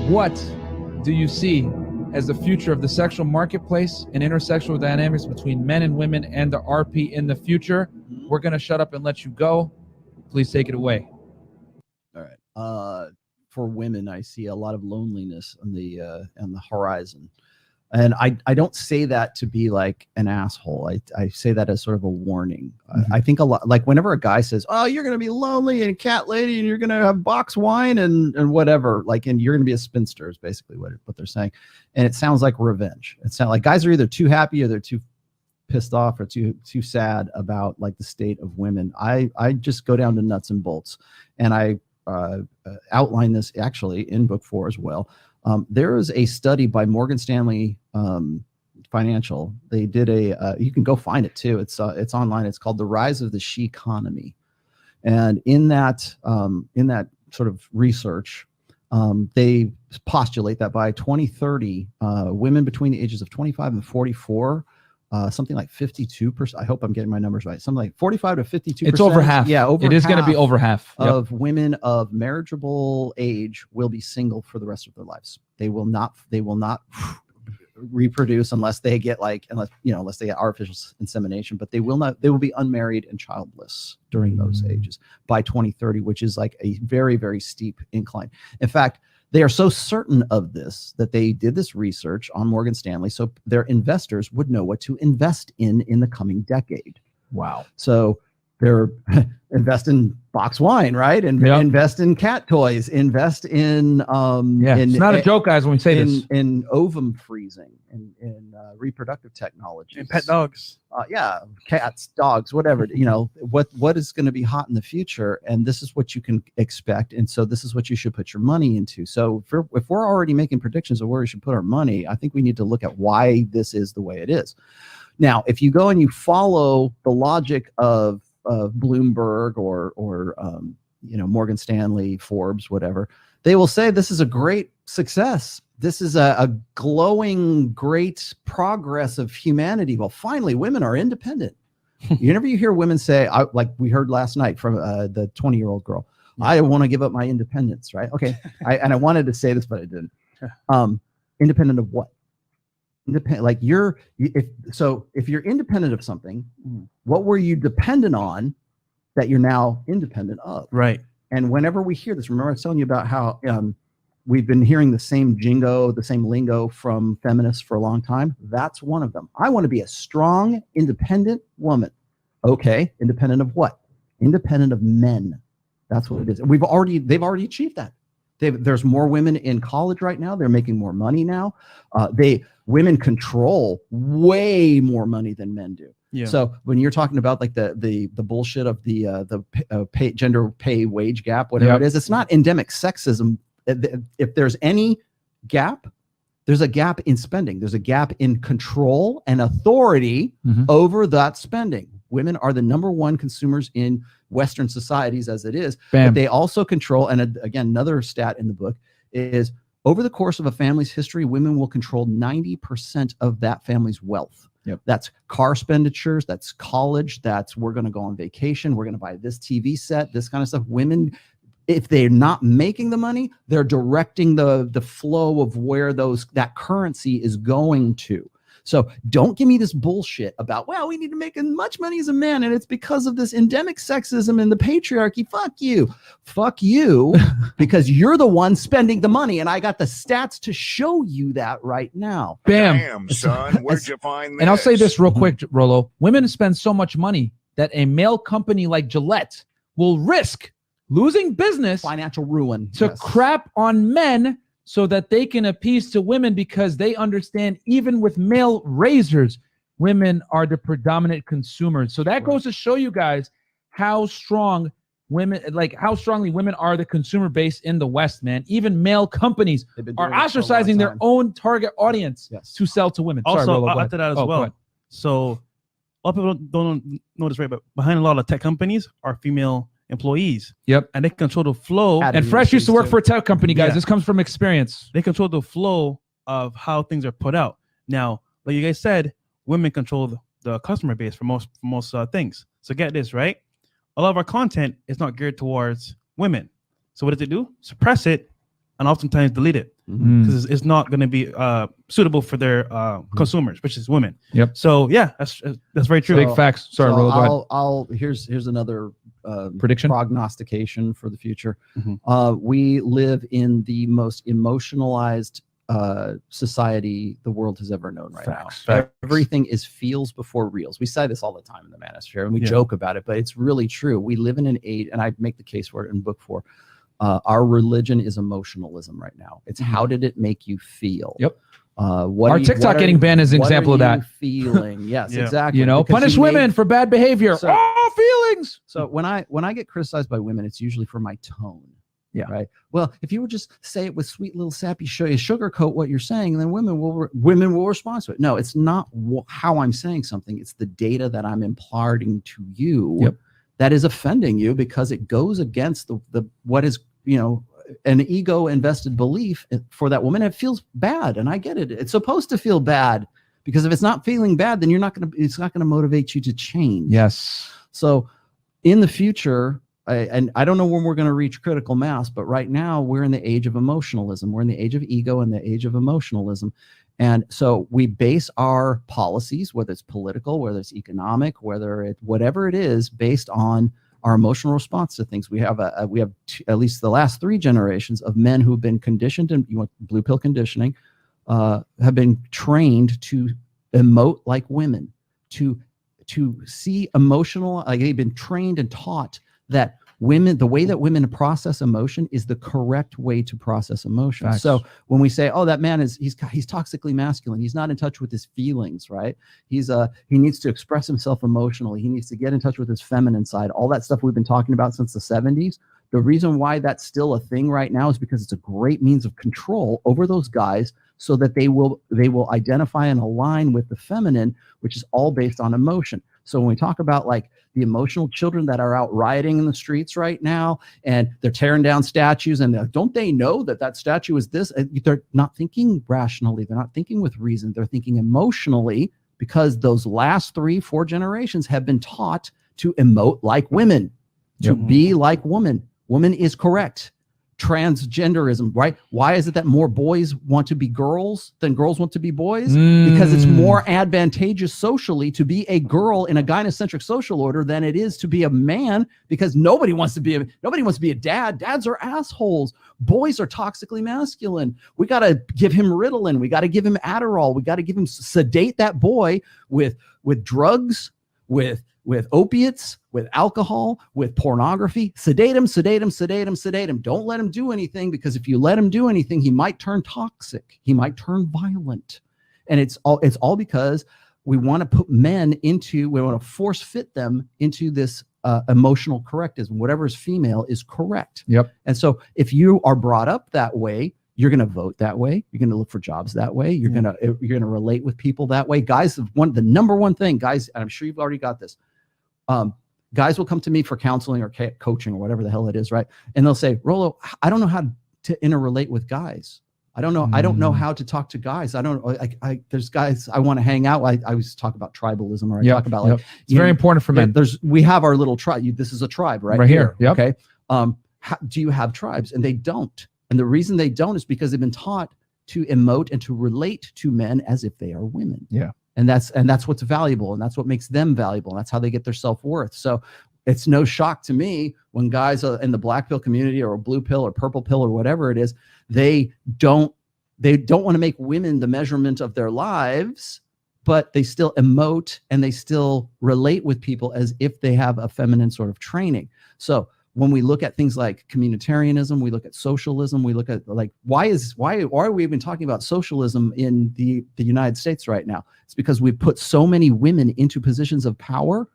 What do you see as the future of the sexual marketplace and intersexual dynamics between men and women and the RP in the future? We're going to shut up and let you go. Please take it away. All right. For women, I see a lot of loneliness on the horizon. And I don't say that to be like an asshole. I say that as sort of a warning. I think a lot, like whenever a guy says, oh, you're going to be lonely and cat lady and you're going to have box wine and whatever, like, and you're going to be a spinster is basically what they're saying. And it sounds like revenge. It sounds like guys are either too happy or they're too pissed off or too sad about like the state of women. I just go down to nuts and bolts. And I outline this actually in book 4 as well. There is a study by Morgan Stanley Financial. They did you can go find it too. It's online. It's called The Rise of the She Economy. And in that sort of research, they postulate that by 2030, women between the ages of 25 and 44, something like 52%. I hope I'm getting my numbers right. Something like 45 to 52%. It's over half. Yeah, over it is going to be over half of women of marriageable age will be single for the rest of their lives. They will not reproduce unless they get unless they get artificial insemination, but they will be unmarried and childless during those ages by 2030, which is like a very, very steep incline. In fact, they are so certain of this that they did this research on Morgan Stanley so their investors would know what to invest in the coming decade. Wow. So they're invest in box wine, right? And invest in cat toys, invest in it's not a joke, guys, when we say this. In ovum freezing, in reproductive technology, and pet dogs. Cats, dogs, whatever. What is going to be hot in the future, and this is what you can expect, and so this is what you should put your money into. So if we're already making predictions of where we should put our money, I think we need to look at why this is the way it is. Now, if you go and you follow the logic of Bloomberg or Morgan Stanley, Forbes, whatever, they will say this is a great success. This is a glowing, great progress of humanity. Well, finally, women are independent. Whenever you hear women say, like we heard last night from the 20-year-old girl, I want to give up my independence, right? Okay, I wanted to say this, but I didn't. Independent of what? Independent, like if you're independent of something, what were you dependent on that you're now independent of? Right. And whenever we hear this, remember I was telling you about how we've been hearing the same jingo, the same lingo from feminists for a long time. That's one of them. I want to be a strong, independent woman. Okay, independent of what? Independent of men. That's what it is. They've already achieved that. There's more women in college right now. They're making more money now. Women control way more money than men do. Yeah. So when you're talking about like the bullshit of the gender pay wage gap, whatever it is, it's not endemic sexism. If there's any gap, there's a gap in spending. There's a gap in control and authority over that spending. Women are the number one consumers in Western societies as it is. Bam. But they also control, and again, another stat in the book is over the course of a family's history, women will control 90% of that family's wealth. Yep. That's car expenditures, that's college, that's we're going to go on vacation, we're going to buy this TV set, this kind of stuff. Women, if they're not making the money, they're directing the flow of where that currency is going to. So don't give me this bullshit about, well, we need to make as much money as a man, and it's because of this endemic sexism and the patriarchy. Fuck you, because you're the one spending the money, and I got the stats to show you that right now. Bam. Damn, son, where'd you find this? And I'll say this real quick, Rolo. Women spend so much money that a male company like Gillette will risk losing business, Financial ruin. to crap on men so that they can appease to women, because they understand even with male razors, women are the predominant consumers. So that goes to show you guys how strongly women are the consumer base in the West, man. Even male companies are ostracizing their own target audience to sell to women. Also, Sorry, Rolo, I'll add to that as well. So a lot of people don't know this, right? But behind a lot of tech companies are female employees. Yep. And they control the flow. And Fresh used to work for a tech company, guys. Yeah. This comes from experience. They control the flow of how things are put out. Now, like you guys said, women control the customer base for most things. So get this, right? A lot of our content is not geared towards women. So what does it do? Suppress it and oftentimes delete it. Mhm. because it's not going to be suitable for their consumers, which is women. Yep. So yeah, that's very true. Big facts. Sorry, So Rolo, go ahead. here's another Prediction? prognostication for the future. Mhm. We live in the most emotionalized society the world has ever known right Facts. now. Facts. Everything is feels before reals. We say this all the time in the Manosphere, and we Yeah. joke about it, but it's really true. We live in an age, and I make the case for it in book 4. Our religion is emotionalism right now. It's how did it make you feel? Yep. What Our are you- TikTok what are getting you- banned is an what example are of that. you feeling? Yes, Yeah. exactly. You know, Because punish you made- women for bad behavior. So- Feelings. So when I get criticized by women, it's usually for my tone. Yeah. Right. Well, if you would just say it with sweet little sappy sugarcoat what you're saying, then women will respond to it. No, it's not how I'm saying something. It's the data that I'm imparting to you Yep. that is offending you because it goes against the what is, an ego invested belief for that woman. It feels bad. And I get it. It's supposed to feel bad because if it's not feeling bad, then it's not going to motivate you to change. Yes. So in the future, and I don't know when we're going to reach critical mass, but right now we're in the age of emotionalism. We're in the age of ego and the age of emotionalism. And so we base our policies, whether it's political, whether it's economic, whatever it is, based on our emotional response to things. We have at least the last 3 generations of men who've been conditioned in blue pill conditioning, have been trained to emote like women, to see emotional, like they've been trained and taught that the way that women process emotion is the correct way to process emotion. Facts. So when we say, oh, that man he's toxically masculine, he's not in touch with his feelings, right? He needs to express himself emotionally. He needs to get in touch with his feminine side. All that stuff we've been talking about since the 70s. The reason why that's still a thing right now is because it's a great means of control over those guys so that they will identify and align with the feminine, which is all based on emotion. So when we talk about like the emotional children that are out rioting in the streets right now, and they're tearing down statues, and don't they know that statue is this? They're not thinking rationally. They're not thinking with reason. They're thinking emotionally because those last 3-4 generations have been taught to emote like women, to be like woman. Woman is correct. Transgenderism, right? Why is it that more boys want to be girls than girls want to be boys? Because it's more advantageous socially to be a girl in a gynocentric social order than it is to be a man, because nobody wants to be a dad. Dads are assholes. Boys are toxically masculine. We got to give him Ritalin. We got to give him Adderall. We got to give him sedate that boy with drugs, with opiates, with alcohol, with pornography. Sedate him, sedate him, sedate him, sedate him. Don't let him do anything, because if you let him do anything, he might turn toxic. He might turn violent. And it's all because we want to force fit them into this emotional correctism. Whatever is female is correct. Yep. And so if you are brought up that way, you're going to vote that way. You're going to look for jobs that way. You're going to relate with people that way. Guys, the number one thing, guys, and I'm sure you've already got this. Guys will come to me for counseling or coaching or whatever the hell it is, right? And they'll say, Rolo, I don't know how to interrelate with guys. I don't know how to talk to guys. There's guys I want to hang out. I always talk about tribalism, or I talk about like, it's very important for men. We have our little tribe. This is a tribe right here. Yep. Okay. Do you have tribes? And they don't. And the reason they don't is because they've been taught to emote and to relate to men as if they are women. Yeah. And that's what's valuable, and that's what makes them valuable. And that's how they get their self-worth. So it's no shock to me when guys in the black pill community or blue pill or purple pill or whatever it is, they don't want to make women the measurement of their lives, but they still emote and they still relate with people as if they have a feminine sort of training. So when we look at things like communitarianism, we look at socialism, we look at like, why are we even talking about socialism in the United States right now? It's because we've put so many women into positions of power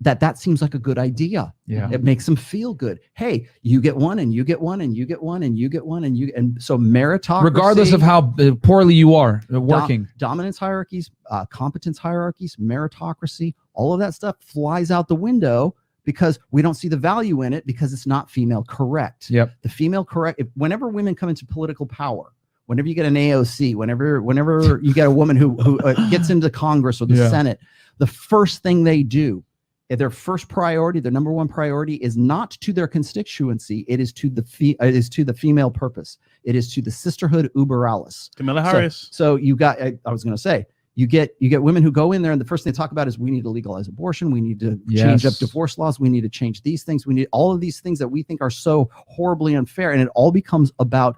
that seems like a good idea. Yeah. It makes them feel good. Hey, you get one and you get one and you get one and you get one and so meritocracy. Regardless of how poorly you are working. Dominance hierarchies, competence hierarchies, meritocracy, all of that stuff flies out the window because we don't see the value in it because it's not female correct. Yep. The female correct, whenever women come into political power, whenever you get an AOC, whenever you get a woman who gets into Congress or the Senate, the first thing they do their first priority, their number one priority is not to their constituency. It is to the female purpose. It is to the sisterhood uber alles. Kamala Harris. So you got, I was going to say, you get women who go in there and the first thing they talk about is we need to legalize abortion. We need to change up divorce laws. We need to change these things. We need all of these things that we think are so horribly unfair. And it all becomes about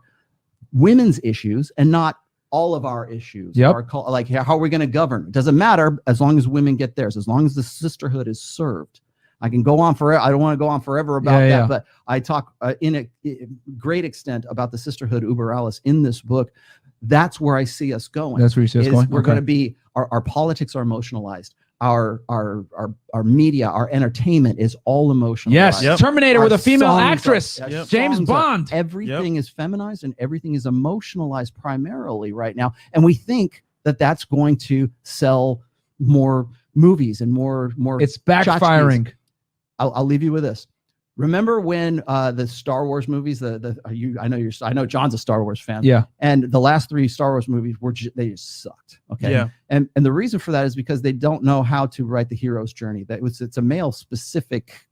women's issues and not all of our issues. Like how are we going to govern? It doesn't matter as long as women get theirs, as long as the sisterhood is served. I can go on forever. I don't want to go on forever about that, but I talk in a great extent about the sisterhood uber alles in this book. That's where I see us going. That's where you see us going. We're going to be, our politics are emotionalized. Our media, our entertainment is all emotionalized. Yes, Terminator with a female songs actress, James Bond. Everything is feminized and everything is emotionalized primarily right now. And we think that that's going to sell more movies and more. It's backfiring. I'll leave you with this. Remember when the Star Wars movies, I know John's a Star Wars fan. Yeah. And the last 3 Star Wars movies they just sucked. Okay. Yeah. And the reason for that is because they don't know how to write the hero's journey. It's a male specific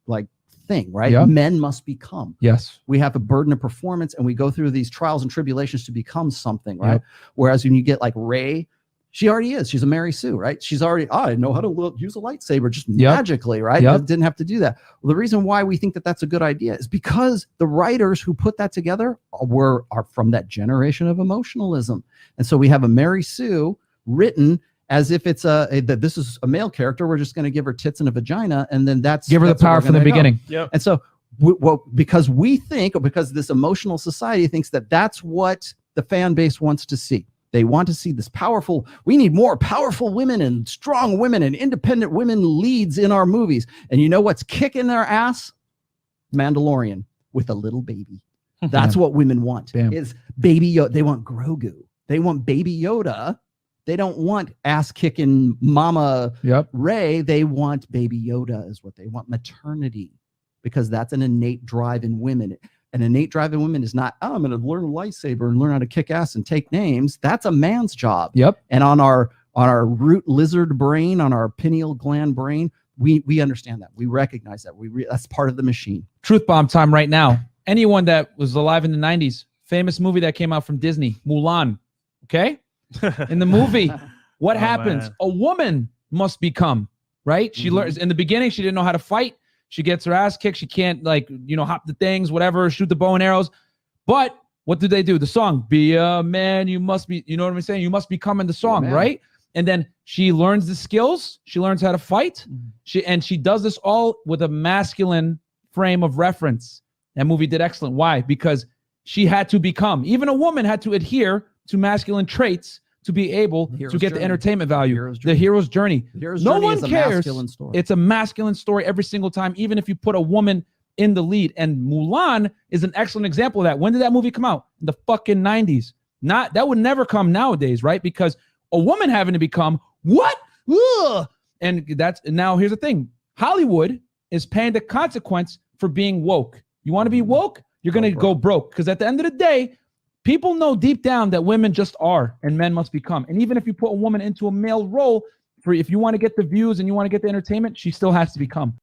thing, right? Yeah. Men must become. Yes. We have a burden of performance and we go through these trials and tribulations to become something, right? Yep. Whereas when you get like Rey, she already is. She's a Mary Sue, right? She's already, I know how to use a lightsaber just magically, right? Didn't have to do that. Well, the reason why we think that that's a good idea is because the writers who put that together are from that generation of emotionalism. And so we have a Mary Sue written as if it's that this is a male character. We're just going to give her tits and a vagina. And then give her the power from the beginning. Yep. And so because this emotional society thinks that that's what the fan base wants to see. They want to see this powerful, we need more powerful women and strong women and independent women leads in our movies. And you know what's kicking their ass? Mandalorian with a little baby. That's what women want. Is baby Yoda. They want Grogu. They want baby Yoda. They don't want ass-kicking mama Rey. They want baby Yoda is what they want. Maternity. Because that's an innate drive in women. An innate drive in women is not, oh, I'm going to learn a lightsaber and learn how to kick ass and take names. That's a man's job. And on our root lizard brain, on our pineal gland brain, we understand that. We recognize that. That's part of the machine. Truth bomb time right now. Anyone that was alive in the 90s, famous movie that came out from Disney, Mulan. Okay? In the movie, what happens? Man. A woman must become, right? She learns in the beginning, she didn't know how to fight. She gets her ass kicked. She can't hop the things, whatever, shoot the bow and arrows. But what do they do? The song, be a man, you must be, you know what I'm saying? You must become in the song, right? And then she learns the skills. She learns how to fight. She does this all with a masculine frame of reference. That movie did excellent. Why? Because she had to become. Even a woman had to adhere to masculine traits to be able to get the entertainment value. The hero's journey. No one cares. It's a masculine story every single time, even if you put a woman in the lead. And Mulan is an excellent example of that. When did that movie come out? In the fucking 90s. That would never come nowadays, right? Because a woman having to become what? Ugh! And now here's the thing. Hollywood is paying the consequence for being woke. You want to be woke? You're going to go broke. Because at the end of the day, people know deep down that women just are and men must become. And even if you put a woman into a male role, if you want to get the views and you want to get the entertainment, she still has to become.